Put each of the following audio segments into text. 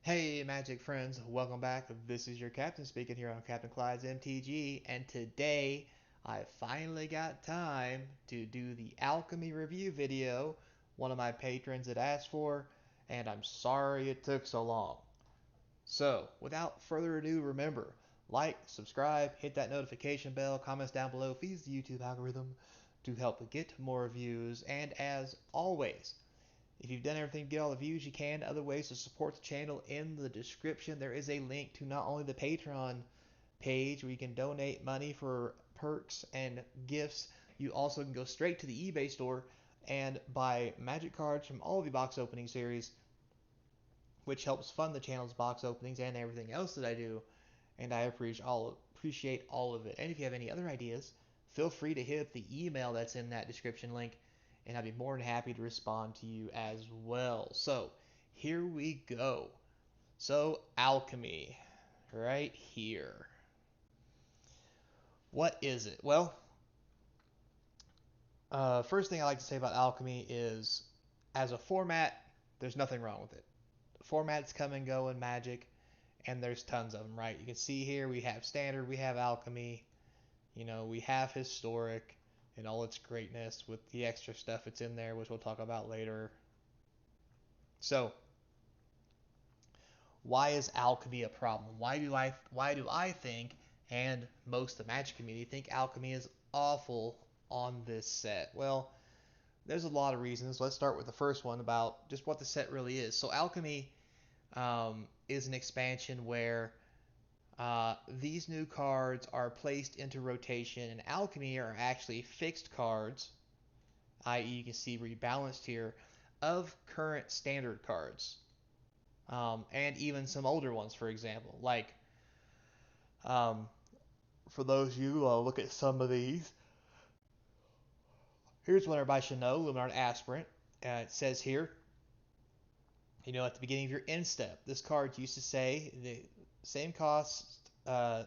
Hey Magic friends, welcome back. This is your captain speaking here on Capnclyde's MTG, and today I finally got time to do the Alchemy review video one of my patrons had asked for, and I'm sorry it took so long. So, without further ado, remember, like, subscribe, hit that notification bell, comments down below, feeds the YouTube algorithm to help get more views, and as always, if you've done everything to get all the views you can, other ways to support the channel in the description. There is a link to not only the Patreon page where you can donate money for perks and gifts, you also can go straight to the eBay store and buy magic cards from all of the box opening series, which helps fund the channel's box openings and everything else that I do. And I appreciate all of it. And if you have any other ideas, feel free to hit the email that's in that description link, and I'd be more than happy to respond to you as well. So, here we go. So, Alchemy, right here. What is it? Well, first thing I like to say about Alchemy is, as a format, there's nothing wrong with it. Formats come and go in Magic, and there's tons of them, right? You can see here we have Standard, we have Alchemy, we have Historic and all its greatness with the extra stuff that's in there, which we'll talk about later. So, why is Alchemy a problem? Why do I think, and most of the Magic community think, Alchemy is awful on this set? Well, there's a lot of reasons. Let's start with the first one about just what the set really is. So, Alchemy is an expansion where these new cards are placed into rotation, and Alchemy are actually fixed cards, i.e., you can see rebalanced here, of current standard cards. And even some older ones, for example. Like, um, for those of you who look at some of these, here's one everybody should know: Luminart Aspirant. It says here, at the beginning of your end step, this card used to say the same cost,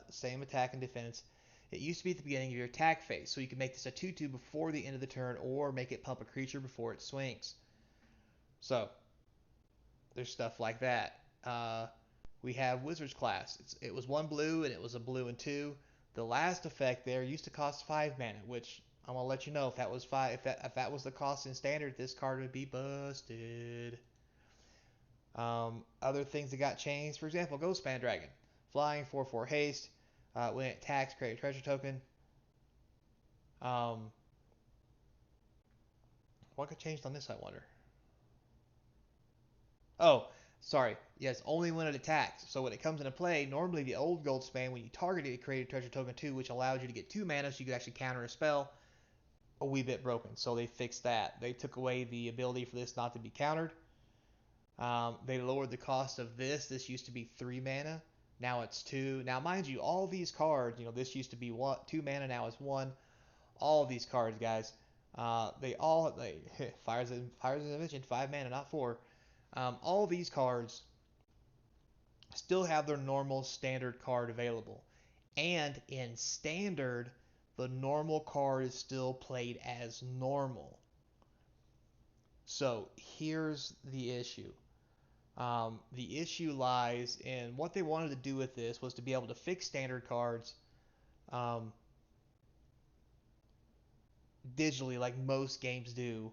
same attack and defense. It used to be at the beginning of your attack phase, so you can make this a 2/2 before the end of the turn, or make it pump a creature before it swings. So, there's stuff like that. We have Wizard's Class. It was 1 blue, and it was a blue and 2. The last effect there used to cost 5 mana, which I'm gonna let you know, if that was if that was the cost in Standard, this card would be busted. Other things that got changed, for example, Ghostman Dragon, flying 4/4 haste. When it attacks, create a treasure token. Um, what got changed on this, I wonder? Oh, sorry. Yes, only when it attacks. So when it comes into play, normally the old gold span, when you target it, it created treasure token 2, which allows you to get 2 mana, so you could actually counter a spell. A wee bit broken, so they fixed that. They took away the ability for this not to be countered. They lowered the cost of this. This used to be 3 mana. Now it's 2. Now, mind you, all these cards, this used to be 2 mana, now it's 1. All of these cards, guys, they fires as I mentioned, 5 mana, not 4. All these cards still have their normal standard card available. And in standard, the normal card is still played as normal. So here's the issue. The issue lies in what they wanted to do with this was to be able to fix standard cards um, digitally, like most games do,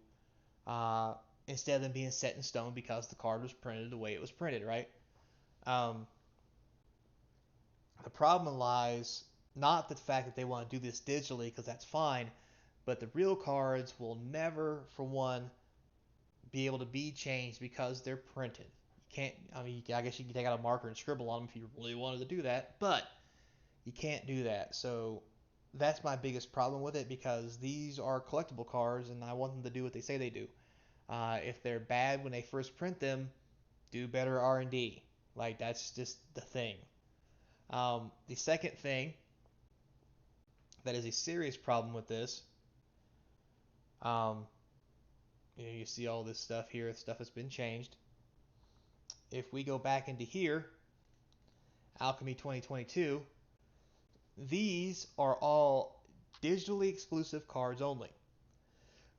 uh, instead of them being set in stone because the card was printed the way it was printed, right? Um, The problem lies not the fact that they want to do this digitally, because that's fine, but the real cards will never, for one, be able to be changed because they're printed. You can't, I guess you can take out a marker and scribble on them if you really wanted to do that, but you can't do that. So that's my biggest problem with it, because these are collectible cards and I want them to do what they say they do. If they're bad when they first print them, do better R&D. Like, that's just the thing. The second thing that is a serious problem with this, um, you see all this stuff here, stuff that's been changed. If we go back into here, Alchemy 2022, these are all digitally exclusive cards only.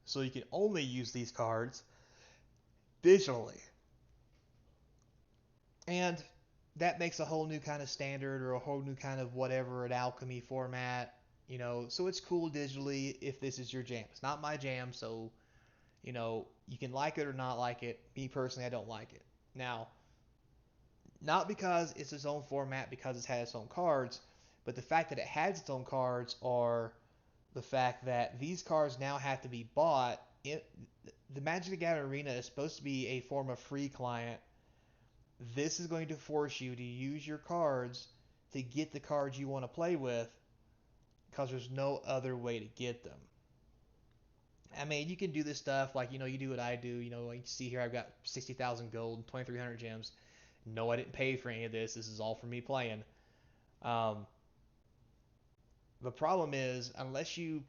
So you can only use these cards digitally. And that makes a whole new kind of standard or a whole new kind of whatever an alchemy format, so it's cool digitally if this is your jam. It's not my jam, so you can like it or not like it. Me personally, I don't like it. Now, not because it's its own format, because it has its own cards, but the fact that it has its own cards, or the fact that these cards now have to be bought. The Magic the Gathering Arena is supposed to be a form of free client. This is going to force you to use your cards to get the cards you want to play with, because there's no other way to get them. I mean, you can do this stuff like, you do what I do. Like you see here, I've got 60,000 gold and 2,300 gems. No, I didn't pay for any of this. This is all for me playing. Um, the problem is, unless you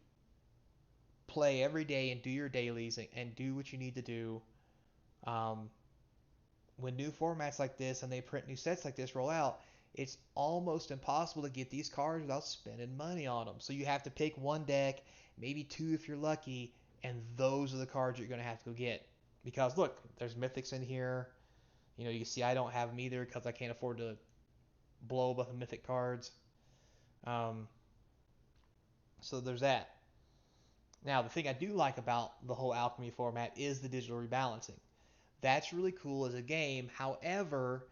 play every day and do your dailies and do what you need to do, um, when new formats like this and they print new sets like this roll out, it's almost impossible to get these cards without spending money on them. So you have to pick one deck, maybe two if you're lucky, and those are the cards you're going to have to go get. Because look, there's mythics in here. You can see I don't have them either because I can't afford to blow a bunch of mythic cards. Um, so there's that. Now, the thing I do like about the whole Alchemy format is the digital rebalancing. That's really cool as a game. However,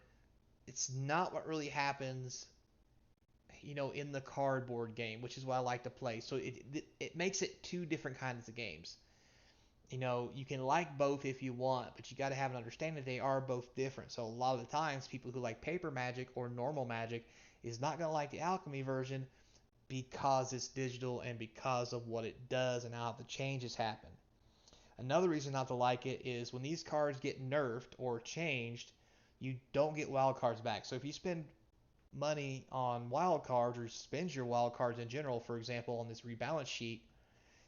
it's not what really happens, in the cardboard game, which is what I like to play. So it makes it two different kinds of games. You can like both if you want, but you got to have an understanding that they are both different. So a lot of the times, people who like paper Magic or normal Magic is not going to like the Alchemy version because it's digital and because of what it does and how the changes happen. Another reason not to like it is when these cards get nerfed or changed, you don't get wild cards back. So if you spend money on wild cards or spend your wild cards in general, for example, on this rebalance sheet,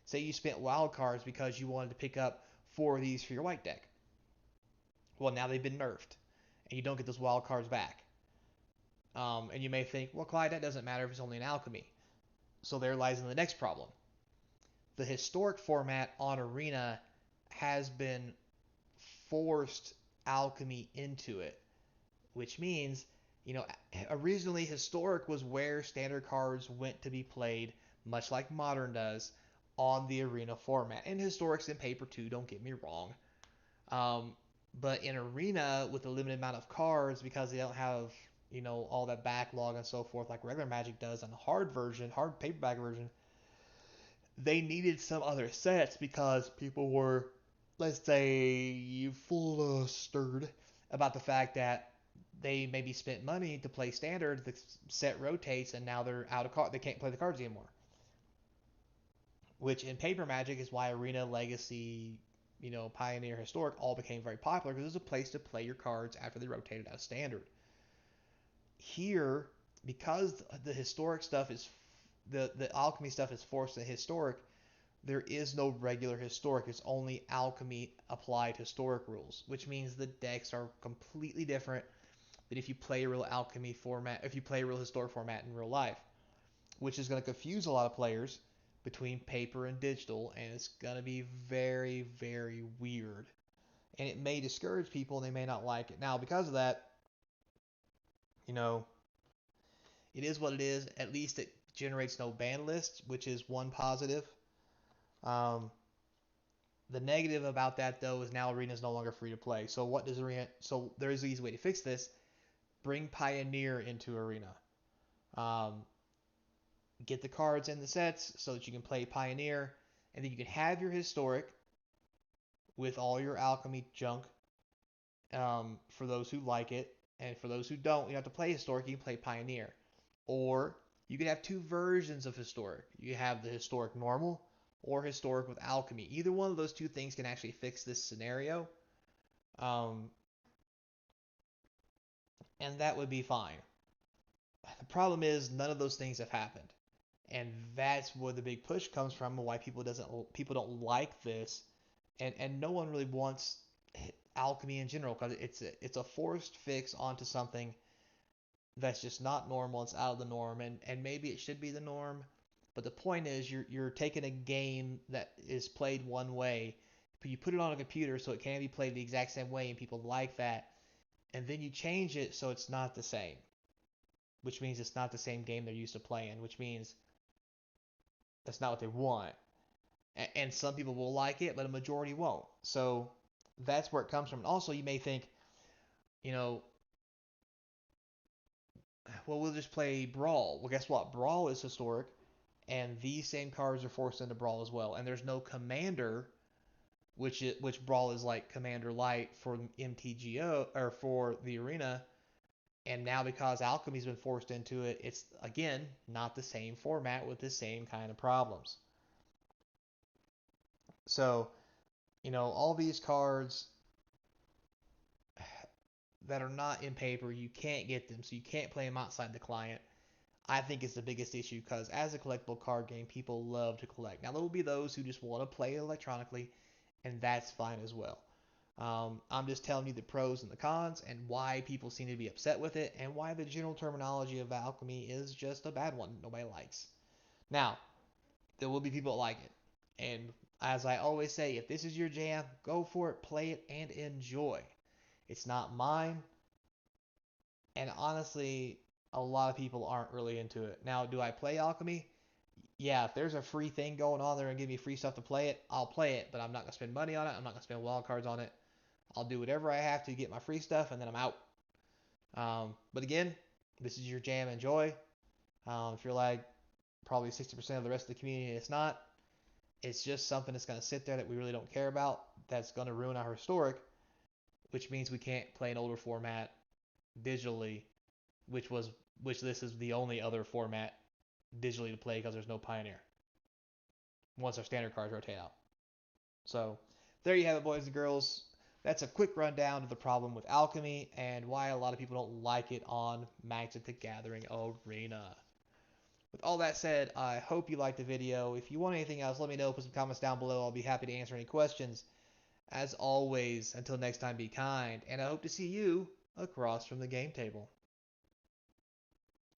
say you spent wild cards because you wanted to pick up four of these for your white deck. Well, now they've been nerfed and you don't get those wild cards back. And you may think, well, Clyde, that doesn't matter if it's only an alchemy. So there lies in the next problem. The historic format on Arena has been forced alchemy into it, which means, originally historic was where standard cards went to be played, much like modern does, on the arena format. And historic's in paper too, don't get me wrong. Um, but in arena, with a limited amount of cards, because they don't have, all that backlog and so forth like regular Magic does on the hard paperback version, they needed some other sets because people were, let's say, flustered about the fact that they maybe spent money to play standard, the set rotates, and now they're out of card. They can't play the cards anymore. Which in paper Magic is why Arena, Legacy, Pioneer, Historic all became very popular, because it was a place to play your cards after they rotated out of standard. Here, because the historic stuff is the alchemy stuff is forced in historic, there is no regular historic. It's only alchemy applied historic rules, which means the decks are completely different than if you play a real alchemy format, if you play a real historic format in real life, which is going to confuse a lot of players between paper and digital, and it's going to be very, very weird. And it may discourage people and they may not like it. Now, because of that, you know, it is what it is. At least it generates no ban lists, which is one positive. Um, The negative about that though is now Arena is no longer free to play. So what does Arena? So there is an easy way to fix this. Bring Pioneer into Arena. Um, get the cards and the sets so that you can play Pioneer, and then you can have your Historic with all your Alchemy junk. For those who like it, and for those who don't, you have to play Historic. You can play Pioneer, or you can have two versions of Historic. You have the Historic normal or Historic with Alchemy. Either one of those two things can actually fix this scenario. Um, and that would be fine. The problem is none of those things have happened, and that's where the big push comes from, and why people don't like this, and no one really wants alchemy in general, because it's a forced fix onto something that's just not normal. It's out of the norm, and maybe it should be the norm, but the point is you're taking a game that is played one way, but you put it on a computer so it can be played the exact same way, and people like that, and then you change it so it's not the same, which means it's not the same game they're used to playing, which means that's not what they want. And some people will like it, but a majority won't. So that's where it comes from. And also, you may think, you know, well, we'll just play Brawl. Well, guess what? Brawl is historic, and these same cards are forced into Brawl as well. And there's no Commander, which Brawl is like Commander Light for MTGO or for the Arena. And now because Alchemy's been forced into it, it's again not the same format with the same kind of problems. So, all these cards that are not in paper, you can't get them, so you can't play them outside the client. I think it's the biggest issue because as a collectible card game, people love to collect. Now, there will be those who just want to play it electronically, and that's fine as well. I'm just telling you the pros and the cons and why people seem to be upset with it and why the general terminology of alchemy is just a bad one nobody likes. Now, there will be people that like it. And as I always say, if this is your jam, go for it, play it, and enjoy. It's not mine. And honestly, a lot of people aren't really into it. Now, do I play Alchemy? Yeah, if there's a free thing going on there and give me free stuff to play it, I'll play it, but I'm not going to spend money on it. I'm not going to spend wild cards on it. I'll do whatever I have to get my free stuff, and then I'm out. But again, this is your jam. Enjoy. If you're like probably 60% of the rest of the community, it's not. It's just something that's going to sit there that we really don't care about. That's going to ruin our historic, which means we can't play an older format digitally, which was which this is the only other format digitally to play because there's no Pioneer once our standard cards rotate out. So there you have it, boys and girls. That's a quick rundown of the problem with Alchemy and why a lot of people don't like it on Magic the Gathering Arena. With all that said, I hope you liked the video. If you want anything else, let me know. Put some comments down below. I'll be happy to answer any questions. As always, until next time, be kind, and I hope to see you across from the game table.